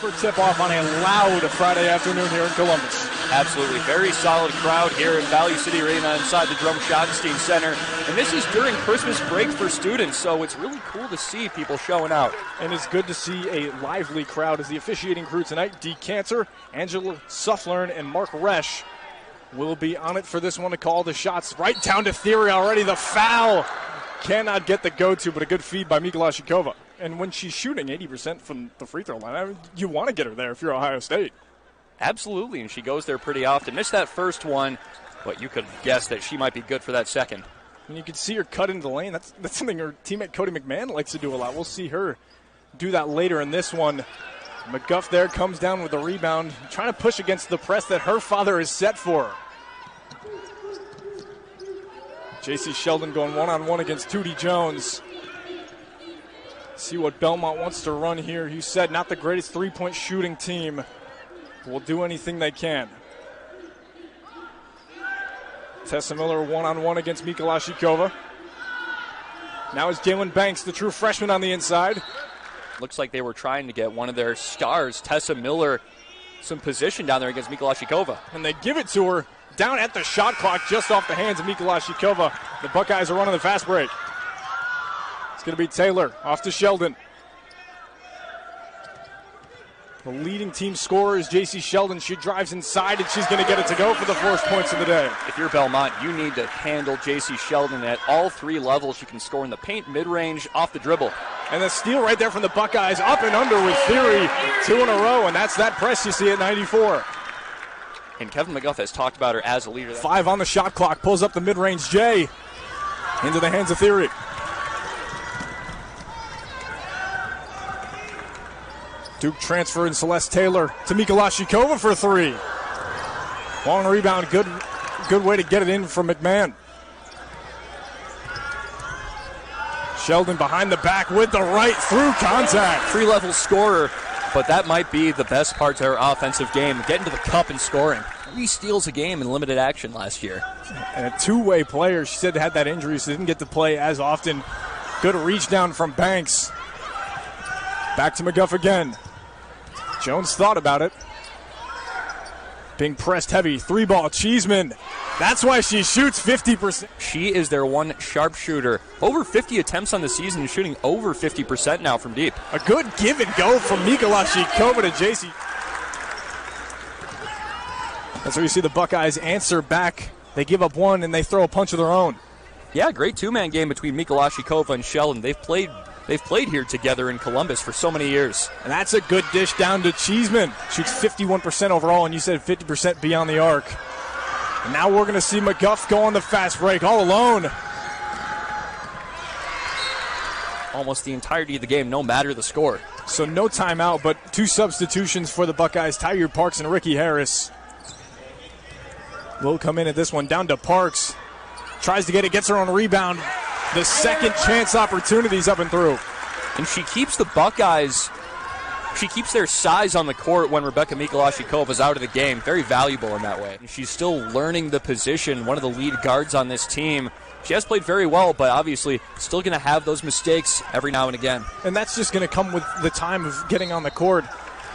soccer tip-off on a loud Friday afternoon here in Columbus. Absolutely. Very solid crowd here in Value City Arena inside the Drum Schottenstein Center. And this is during Christmas break for students, so it's really cool to see people showing out. And it's good to see a lively crowd as the officiating crew tonight, Dee Cantor, Angela Sufflern, and Mark Resch, will be on it for this one to call the shots. Right down to Thierry already. The foul cannot get the go-to, but a good feed by Mikolashikova. And when she's shooting 80% from the free throw line, I mean, you want to get her there if you're Ohio State. Absolutely, and she goes there pretty often. Missed that first one, but you could guess that she might be good for that second. And you can see her cut into the lane. That's something her teammate Cody McMahon likes to do a lot. We'll see her do that later in this one. McGuff there comes down with the rebound, trying to push against the press that her father is set for her. Jacy Sheldon going one-on-one against Tootie Jones. See what Belmont wants to run here. You said not the greatest three-point shooting team. Will do anything they can. Tessa Miller one-on-one against Mikolashikova. Now is Jalen Banks, the true freshman, on the inside. Looks like they were trying to get one of their stars, Tessa Miller, some position down there against Mikolashikova. And they give it to her down at the shot clock, just off the hands of Mikolashikova. The Buckeyes are running the fast break. It's going to be Taylor off to Sheldon. The leading team scorer is Jacy Sheldon. She drives inside, and she's going to get it to go for the first points of the day. If you're Belmont, you need to handle Jacy Sheldon at all three levels. She can score in the paint, mid-range, off the dribble. And the steal right there from the Buckeyes, up and under with Thierry, 2 in a row, and that's that press you see at 94. And Kevin McGuff has talked about her as a leader. 5 on the shot clock, pulls up the mid-range J into the hands of Thierry. Duke transfer and Celeste Taylor to Mikolashikova for 3. Long rebound, good way to get it in from McMahon. Sheldon behind the back with the right through contact. 3-level scorer, but that might be the best part to her offensive game, getting to the cup and scoring. 3 steals a game in limited action last year. And a two-way player. She said had that injury, so didn't get to play as often. Good reach down from Banks. Back to McGuff again. Jones thought about it. Being pressed heavy. 3-ball. Cheeseman. That's why she shoots 50%. She is their one sharpshooter. Over 50 attempts on the season, shooting over 50% now from deep. A good give and go from Mikolashikova to Jacy. That's where you see the Buckeyes answer back. They give up one and they throw a punch of their own. Yeah, great two-man game between Mikolashikova and Sheldon. They've played here together in Columbus for so many years. And that's a good dish down to Cheeseman. Shoots 51% overall, and you said 50% beyond the arc. And now we're going to see McGuff go on the fast break all alone. Almost the entirety of the game, no matter the score. So no timeout, but 2 substitutions for the Buckeyes. Thierry Parks and Rikki Harris will come in at this one. Down to Parks. Tries to get it, gets her on a rebound. The second chance opportunities up and through. And she keeps the Buckeyes, she keeps their size on the court when Rebecca Mikolashikova is out of the game. Very valuable in that way. And she's still learning the position, one of the lead guards on this team. She has played very well, but obviously still going to have those mistakes every now and again. And that's just going to come with the time of getting on the court,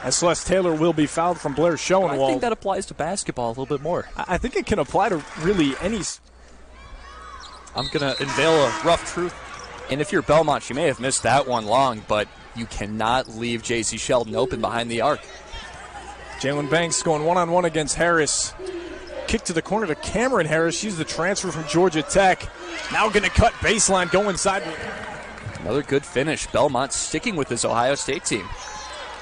as Celeste Taylor will be fouled from Blair Schoenwald. I think that applies to basketball a little bit more. I think it can apply to really any. I'm going to unveil a rough truth. And if you're Belmont, she may have missed that one long, but you cannot leave Jacy Sheldon open behind the arc. Jalen Banks going one-on-one against Harris. Kick to the corner to Cameron Harris. She's the transfer from Georgia Tech. Now going to cut baseline, go inside. Another good finish. Belmont sticking with this Ohio State team.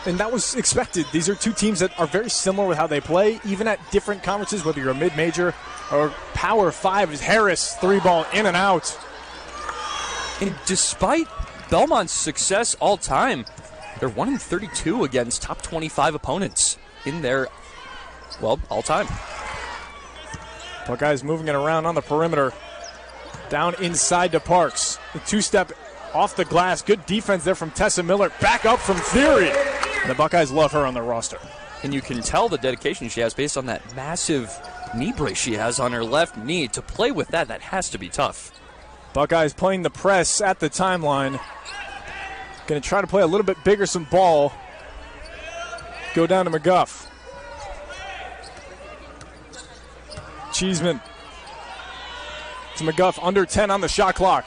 And that was expected. These are two teams that are very similar with how they play, even at different conferences, whether you're a mid-major or Power 5. Is Harris, 3-ball in and out. And despite Belmont's success all time, they're 1-32 against top 25 opponents in their, well, all time. Buckeyes moving it around on the perimeter. Down inside to Parks. The 2-step off the glass. Good defense there from Tessa Miller. Back up from Thierry. The Buckeyes love her on their roster. And you can tell the dedication she has based on that massive knee brace she has on her left knee. To play with that has to be tough. Buckeyes playing the press at the timeline. Going to try to play a little bit bigger some ball. go down to McGuff. Cheeseman to McGuff, under 10 on the shot clock.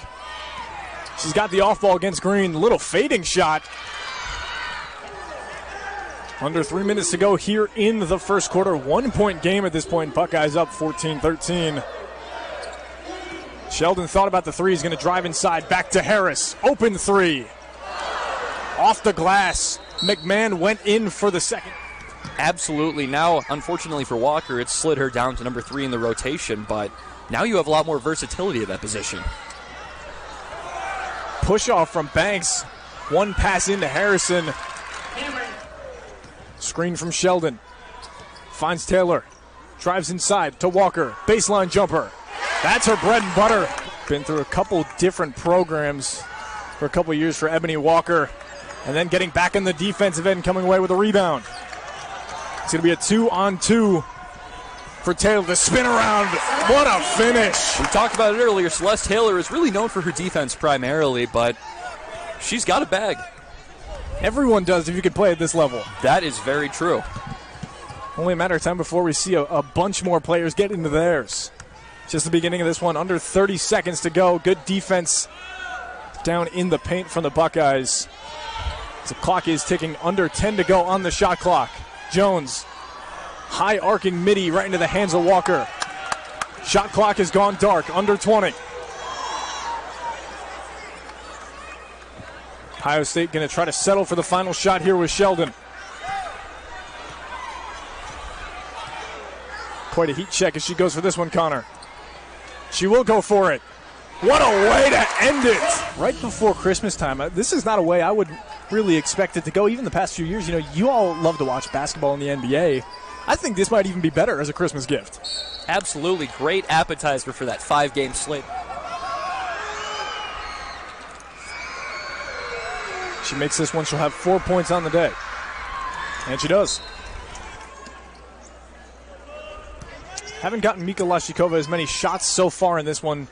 She's got the off ball against Green. Little fading shot. Under 3 minutes to go here in the first quarter. 1 point game at this point. Buckeyes up 14-13. Sheldon thought about the three. He's going to drive inside. Back to Harris. Open three. Off the glass. McMahon went in for the second. Absolutely. Now, unfortunately for Walker, it slid her down to number 3 in the rotation, but now you have a lot more versatility at that position. Push off from Banks. One pass into Harrison. Screen from Sheldon. Finds Taylor. Drives inside to Walker. Baseline jumper. That's her bread and butter. Been through a couple different programs for a couple years for Eboni Walker. And then getting back in the defensive end, coming away with a rebound. It's going to be a 2-on-2 for Taylor. The spin around. What a finish. We talked about it earlier. Celeste Taylor is really known for her defense primarily, but she's got a bag. Everyone does if you can play at this level. That is very true. Only a matter of time before we see a bunch more players get into theirs. Just the beginning of this one. Under 30 seconds to go. Good defense down in the paint from the Buckeyes. The clock is ticking. Under 10 to go on the shot clock. Jones, high arcing midi right into the hands of Walker. Shot clock has gone dark. Under 20. Ohio State going to try to settle for the final shot here with Sheldon. Quite a heat check as she goes for this one, Connor. She will go for it. What a way to end it. Right before Christmas time. This is not a way I would really expect it to go. Even the past few years, you all love to watch basketball in the NBA. I think this might even be better as a Christmas gift. Absolutely. Great appetizer for that 5-game slate. She makes this one. She'll have 4 points on the day. And she does. Haven't gotten Mika Lashikova as many shots so far in this one.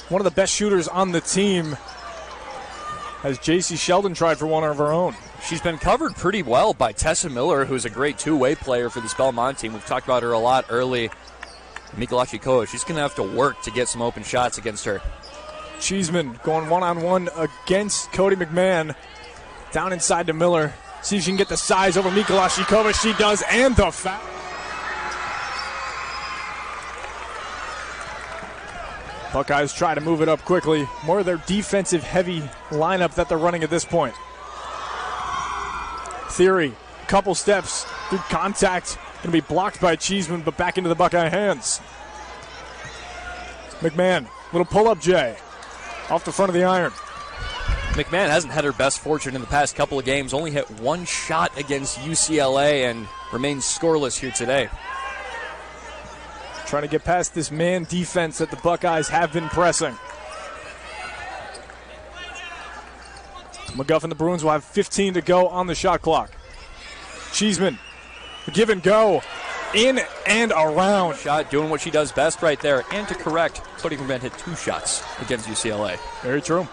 One of the best shooters on the team. As Jacy Sheldon tried for one of her own. She's been covered pretty well by Tessa Miller, who's a great two-way player for this Belmont team. We've talked about her a lot early. Mika Lashikova, she's going to have to work to get some open shots against her. Cheeseman going one-on-one against Cody McMahon. Down inside to Miller. See if she can get the size over Mika Lashikova. She does, and the foul. Buckeyes try to move it up quickly. More of their defensive-heavy lineup that they're running at this point. Thierry, couple steps through contact. Going to be blocked by Cheeseman, but back into the Buckeye hands. McMahon, little pull-up J. Off the front of the iron. McMahon hasn't had her best fortune in the past couple of games. Only hit one shot against UCLA and remains scoreless here today. Trying to get past this man defense that the Buckeyes have been pressing. McGuff and the Bruins will have 15 to go on the shot clock. Cheeseman, give and go, in and around. Shot doing what she does best right there. And to correct, Cody McMahon hit 2 shots against UCLA. Very true.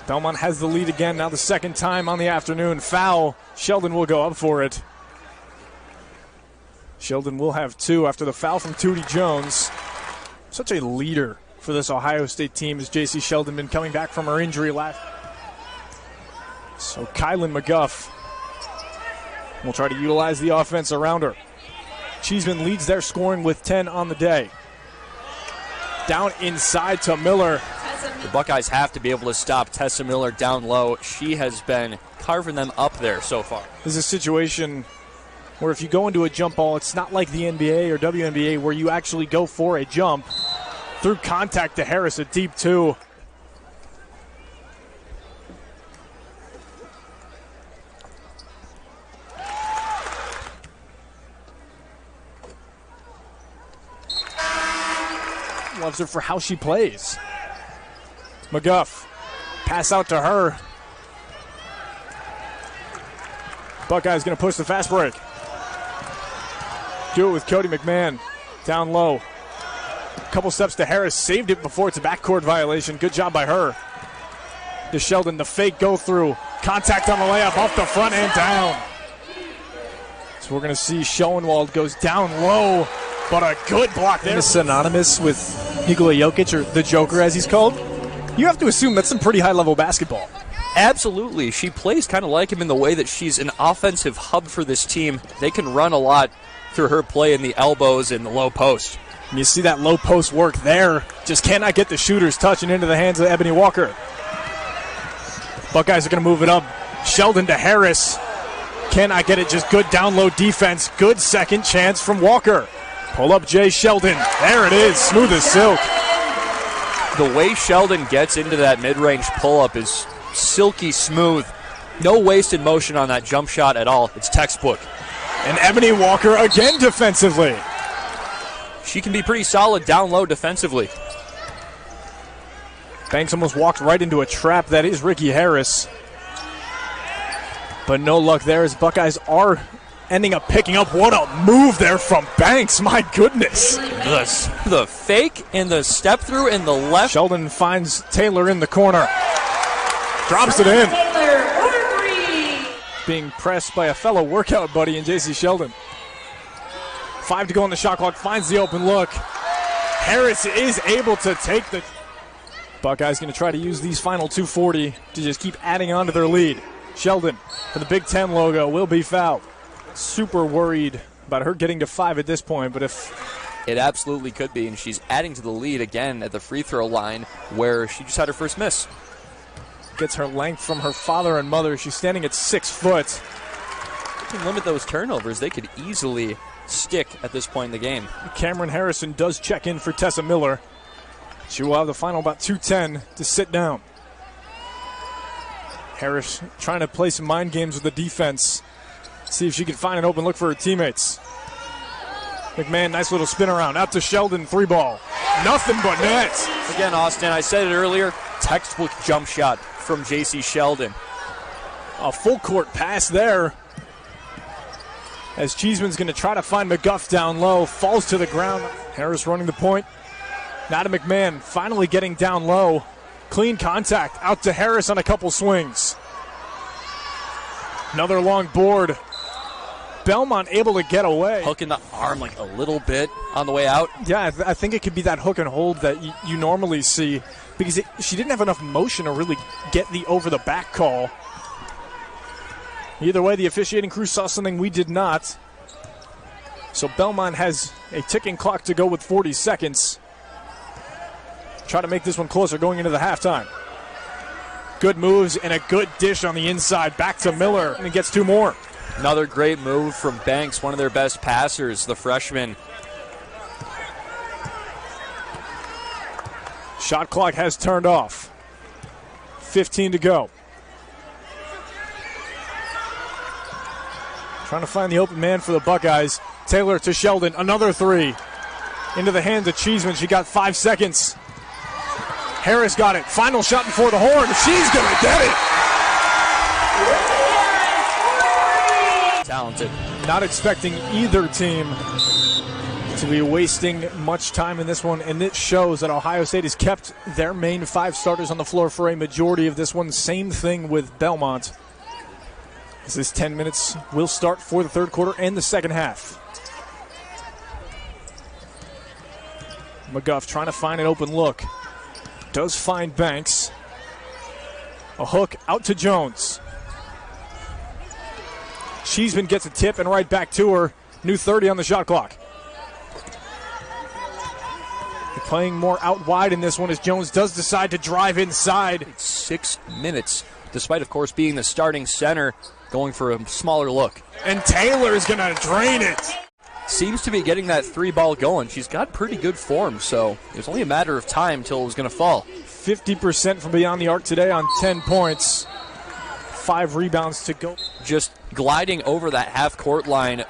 Belmont has the lead again, now the second time on the afternoon. Foul. Sheldon will go up for it. Sheldon will have 2 after the foul from Tootie Jones. Such a leader for this Ohio State team as Jacy Sheldon been coming back from her injury last. So Kylan McGuff will try to utilize the offense around her. Cheeseman leads their scoring with 10 on the day. Down inside to Miller. The Buckeyes have to be able to stop Tessa Miller down low. She has been carving them up there so far. This is a situation where if you go into a jump ball, it's not like the NBA or WNBA where you actually go for a jump. Through contact to Harris, a deep 2. Loves her for how she plays. McGuff, pass out to her. Buckeye's going to push the fast break. Do it with Cody McMahon. Down low. Couple steps to Harris. Saved it before it's a backcourt violation. Good job by her. To Sheldon, the fake go through. Contact on the layup, off the front and down. So we're going to see Schoenwald goes down low, but a good block there. Is synonymous with Nikola Jokic, or the Joker as he's called. You have to assume that's some pretty high-level basketball. Absolutely. She plays kind of like him in the way that she's an offensive hub for this team. They can run a lot through her play in the elbows and the low post. And you see that low post work there. Just cannot get the shooters touching into the hands of Eboni Walker. Buckeyes are going to move it up. Sheldon to Harris. Cannot get it, just good down low defense. Good second chance from Walker. Pull up Jacy Sheldon. There it is, smooth as silk. The way Sheldon gets into that mid-range pull-up is silky smooth. No wasted motion on that jump shot at all. It's textbook. And Eboni Walker again defensively. She can be pretty solid down low defensively. Banks almost walked right into a trap. That is Rikki Harris. But no luck there as Buckeyes are ending up picking up. What a move there from Banks. My goodness. The fake and the step through and the left. Sheldon finds Taylor in the corner. Drops it in. Being pressed by a fellow workout buddy in Jacy Sheldon. 5 to go on the shot clock. Finds the open look. Harris is able to take the... Buckeyes going to try to use these final 2:40 to just keep adding on to their lead. Sheldon, for the Big Ten logo, will be fouled. Super worried about her getting to 5 at this point, but if... It absolutely could be, and she's adding to the lead again at the free throw line where she just had her first miss. Gets her length from her father and mother. She's standing at 6 foot. You can limit those turnovers. They could easily stick at this point in the game. Cameron Harrison does check in for Tessa Miller. She will have the final about 2:10 to sit down. Harris trying to play some mind games with the defense. See if she can find an open look for her teammates. McMahon, nice little spin around. Out to Sheldon, 3-ball. Nothing but net. Again, Austin, I said it earlier, textbook jump shot from Jacy Sheldon. A full court pass there. As Cheeseman's going to try to find McGuff down low. Falls to the ground. Harris running the point. Now to McMahon, finally getting down low. Clean contact, out to Harris on a couple swings. Another long board. Belmont able to get away. Hook in the arm like a little bit on the way out. Yeah, I think it could be that hook and hold that you normally see because she didn't have enough motion to really get the over-the-back call. Either way, the officiating crew saw something we did not. So Belmont has a ticking clock to go with 40 seconds. Try to make this one closer going into the halftime. Good moves and a good dish on the inside. Back to Miller, and he gets 2 more. Another great move from Banks, one of their best passers, the freshman. Shot clock has turned off. 15 to go. Trying to find the open man for the Buckeyes. Taylor to Sheldon, another 3. Into the hands of Cheeseman, she got 5 seconds. Harris got it. Final shot before the horn. She's going to get it. Talented. Not expecting either team to be wasting much time in this one, and it shows that Ohio State has kept their main 5 starters on the floor for a majority of this one. Same thing with Belmont. This 10 minutes will start for the third quarter and the second half. McGuff trying to find an open look. Does find Banks. A hook out to Jones. Cheeseman gets a tip and right back to her. New 30 on the shot clock. They're playing more out wide in this one as Jones does decide to drive inside. 6 minutes, despite, of course, being the starting center, going for a smaller look. And Taylor is going to drain it. Seems to be getting that 3-ball going. She's got pretty good form, so it's only a matter of time till it was going to fall. 50% from beyond the arc today on 10 points. 5 rebounds to go. Just gliding over that half-court line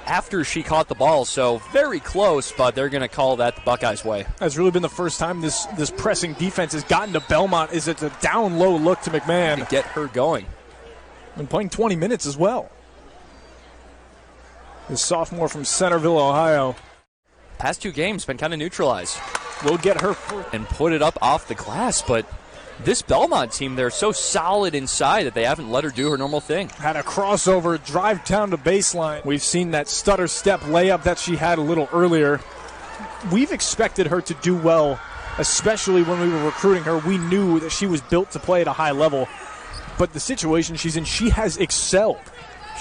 after she caught the ball, so very close, but they're going to call that the Buckeyes' way. That's really been the first time this pressing defense has gotten to Belmont. Is it's a down-low look to McMahon. To get her going. Been playing 20 minutes as well. The sophomore from Centerville, Ohio. Past 2 games been kind of neutralized. Will get her and put it up off the glass, but this Belmont team, they're so solid inside that they haven't let her do her normal thing. Had a crossover, drive down to baseline. We've seen that stutter step layup that she had a little earlier. We've expected her to do well, especially when we were recruiting her. We knew that she was built to play at a high level. But the situation she's in, she has excelled.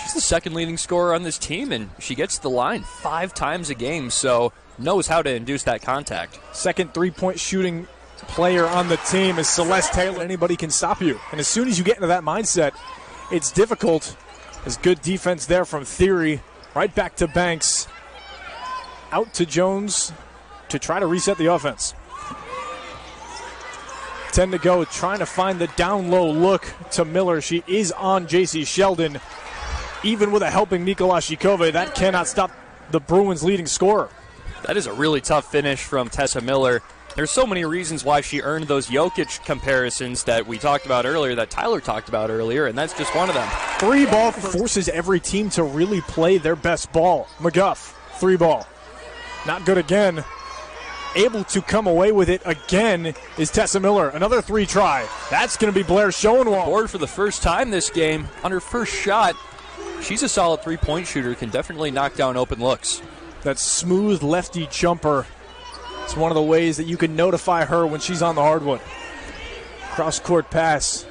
She's the second leading scorer on this team, and she gets to the line 5 times a game, so knows how to induce that contact. Second three-point shooting player on the team is Celeste Taylor. Anybody can stop you. And as soon as you get into that mindset, it's difficult. There's good defense there from Thierry. Right back to Banks. Out to Jones to try to reset the offense. 10 to go, trying to find the down low look to Miller. She is on Jacy Sheldon. Even with a helping Mikolashikova, that cannot stop the Bruins' leading scorer. That is a really tough finish from Tessa Miller. There's so many reasons why she earned those Jokic comparisons that we talked about earlier, that Tyler talked about earlier, and that's just one of them. 3-ball forces every team to really play their best ball. McGuff, 3-ball. Not good again. Able to come away with it again is Tessa Miller. Another 3 try. That's going to be Blair Schoenwald. Board for the first time this game on her first shot. She's a solid 3-point shooter, can definitely knock down open looks. That smooth lefty jumper. It's one of the ways that you can notify her when she's on the hardwood. Cross-court pass.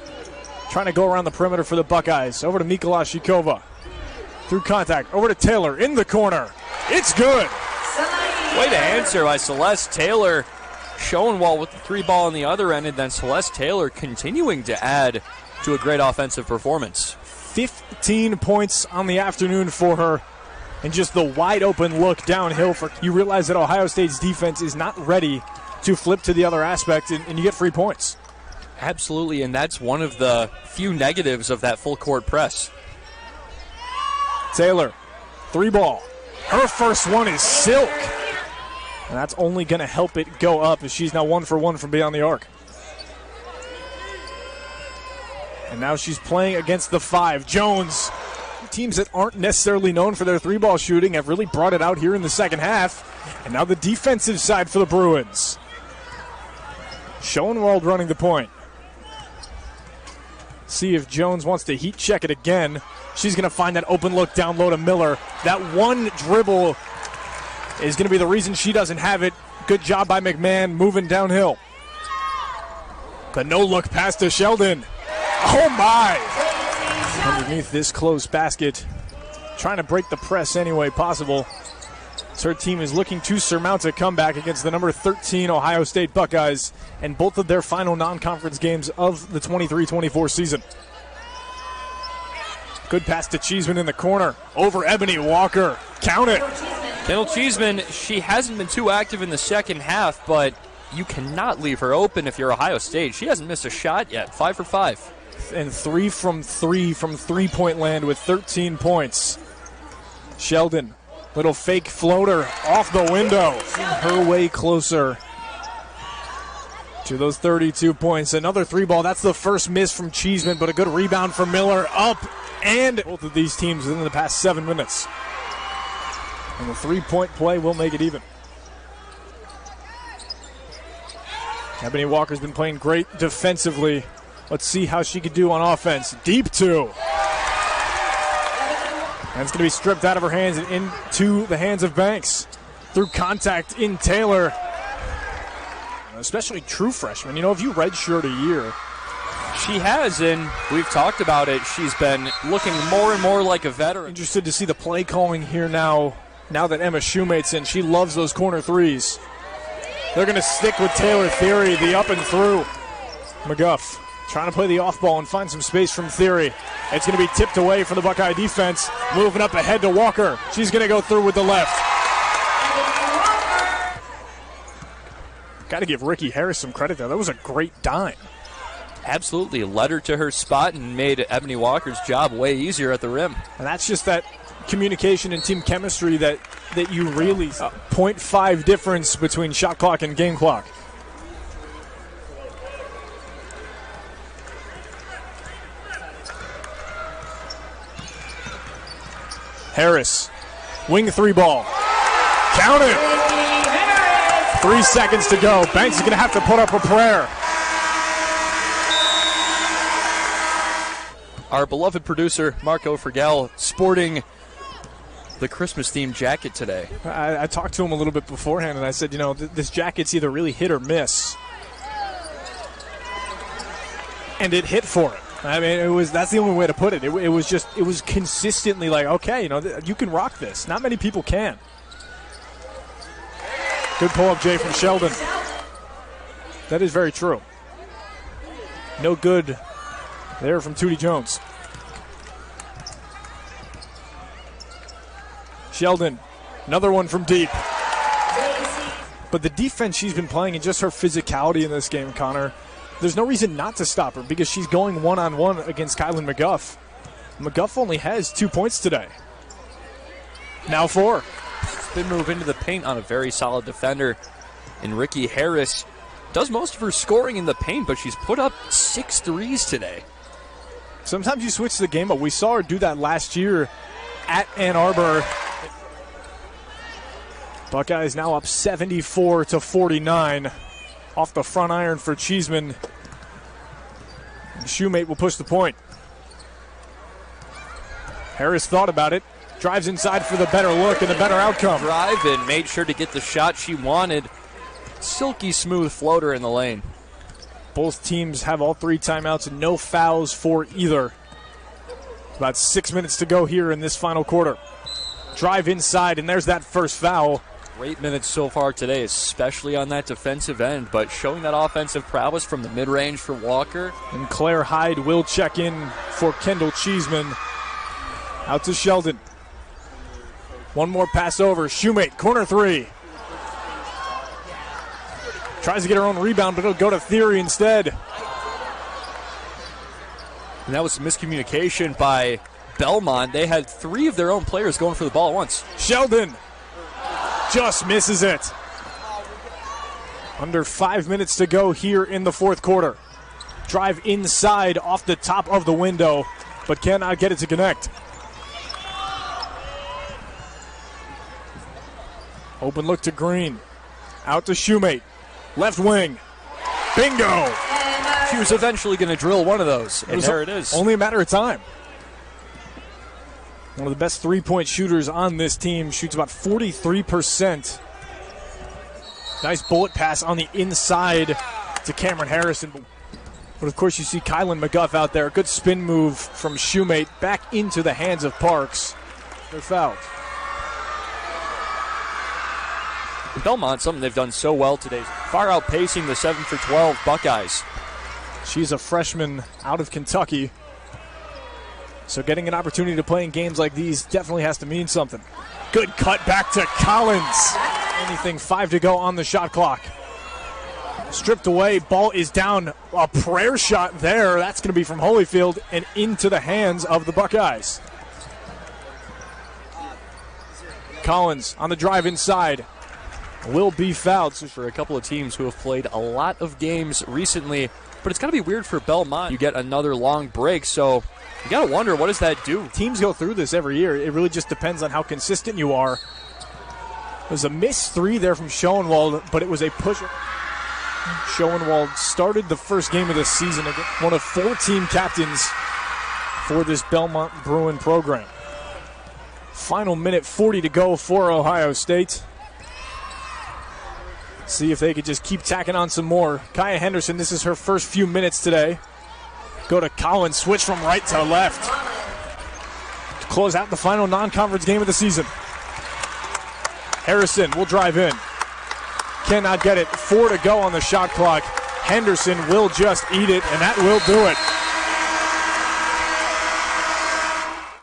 Trying to go around the perimeter for the Buckeyes. Over to Mikolashikova. Through contact. Over to Taylor in the corner. It's good. Way to answer by Celeste Taylor. Schoenwald with the 3-ball on the other end, and then Celeste Taylor continuing to add to a great offensive performance. 15 points on the afternoon for her. And just the wide open look downhill. You realize that Ohio State's defense is not ready to flip to the other aspect, and you get free points. Absolutely, and that's one of the few negatives of that full court press. Taylor, 3-ball. Her first one is silk. And that's only going to help it go up as she's now 1 for 1 from beyond the arc. And now she's playing against the 5. Jones. Teams that aren't necessarily known for their 3-ball shooting have really brought it out here in the second half. And now the defensive side for the Bruins. Schoenwald running the point. See if Jones wants to heat check it again. She's going to find that open look down low to Miller. That one dribble is going to be the reason she doesn't have it. Good job by McMahon moving downhill. The no-look pass to Sheldon. Oh, my. Underneath this close basket. Trying to break the press any way possible. So her team is looking to surmount a comeback against the number 13 Ohio State Buckeyes and both of their final non-conference games of the 23-24 season. Good pass to Cheeseman in the corner. Over Eboni Walker. Count it. Kendall Cheeseman, she hasn't been too active in the second half, but you cannot leave her open if you're Ohio State. She hasn't missed a shot yet. 5 for 5. And 3 from 3 from three-point land with 13 points. Sheldon, little fake floater off the window. Her way closer to those 32 points. Another 3-ball. That's the first miss from Cheeseman, but a good rebound for Miller. Up and both of these teams within the past 7 minutes. And the 3-point play will make it even. Eboni Walker's been playing great defensively. Let's see how she could do on offense. Deep 2. And it's going to be stripped out of her hands and into the hands of Banks. Through contact in Taylor. Especially true freshmen. You know, if you redshirt a year. She has, and we've talked about it. She's been looking more and more like a veteran. Interested to see the play calling here now that Emma Shoemate's in. She loves those corner threes. They're going to stick with Taylor. Thierry, the up and through. McGuff trying to play the off ball and find some space from Thierry. It's going to be tipped away from the Buckeye defense. Moving up ahead to Walker. She's going to go through with the left. Got to give Rikki Harris some credit there. That was a great dime. Absolutely. Led her to her spot and made Eboni Walker's job way easier at the rim. And that's just that communication and team chemistry that you really 0.5 difference between shot clock and game clock. Harris, wing 3-ball. Count it. 3 seconds to go. Banks is going to have to put up a prayer. Our beloved producer, Marco Fergel, sporting the Christmas-themed jacket today. I talked to him a little bit beforehand, and I said, this jacket's either really hit or miss. And it hit for him. I mean, that's the only way to put it. It was consistently like, okay, you can rock this. Not many people can. Good pull-up, Jay, from Sheldon. That is very true. No good there from Tootie Jones. Sheldon, another one from deep. But the defense she's been playing and just her physicality in this game, Connor, there's no reason not to stop her because she's going one-on-one against Kylan McGuff. McGuff only has 2 points today. Now 4. Spin move into the paint on a very solid defender. And Rikki Harris does most of her scoring in the paint, but she's put up 6 threes today. Sometimes you switch the game up. We saw her do that last year at Ann Arbor. Buckeyes now up 74-49 off the front iron for Cheeseman. The shoemate will push the point. Harris thought about it. Drives inside for the better look and the better outcome. Drive and made sure to get the shot she wanted. Silky smooth floater in the lane. Both teams have all 3 timeouts and no fouls for either. About 6 minutes to go here in this final quarter. Drive inside, and there's that first foul. Great minutes so far today, especially on that defensive end, but showing that offensive prowess from the mid-range for Walker. And Claire Hyde will check in for Kendall Cheeseman. Out to Sheldon. One more pass over. Shoemate, corner 3. Tries to get her own rebound, but it'll go to Thierry instead. And that was some miscommunication by Belmont. They had 3 of their own players going for the ball at once. Sheldon just misses it. Under 5 minutes to go here in the fourth quarter. Drive inside off the top of the window, but cannot get it to connect. Open look to Green. Out to Shoemate. Left wing. Bingo! She was eventually going to drill one of those, and there it is. Only a matter of time. One of the best three-point shooters on this team. Shoots about 43%. Nice bullet pass on the inside to Cameron Harrison. But, of course, you see Kylan McGuff out there. Good spin move from Shoemate back into the hands of Parks. They're fouled. Belmont, something they've done so well today, far outpacing the 7 for 12 Buckeyes. She's a freshman out of Kentucky. So getting an opportunity to play in games like these definitely has to mean something. Good cut back to Collins. Anything 5 to go on the shot clock. Stripped away, ball is down. A prayer shot there. That's going to be from Holyfield and into the hands of the Buckeyes. Collins on the drive inside. Will be fouled. For a couple of teams who have played a lot of games recently, but it's got to be weird for Belmont. You get another long break, so you got to wonder, what does that do? Teams go through this every year. It really just depends on how consistent you are. There's a missed 3 there from Schoenwald, but it was a push. Schoenwald started the first game of the season, one of 4 team captains for this Belmont Bruin program. Final minute 40 to go for Ohio State. See if they could just keep tacking on some more. Kaya Henderson, this is her first few minutes today. Go to Collins, switch from right to left. To close out the final non-conference game of the season. Harrison will drive in. Cannot get it. 4 to go on the shot clock. Henderson will just eat it, and that will do it.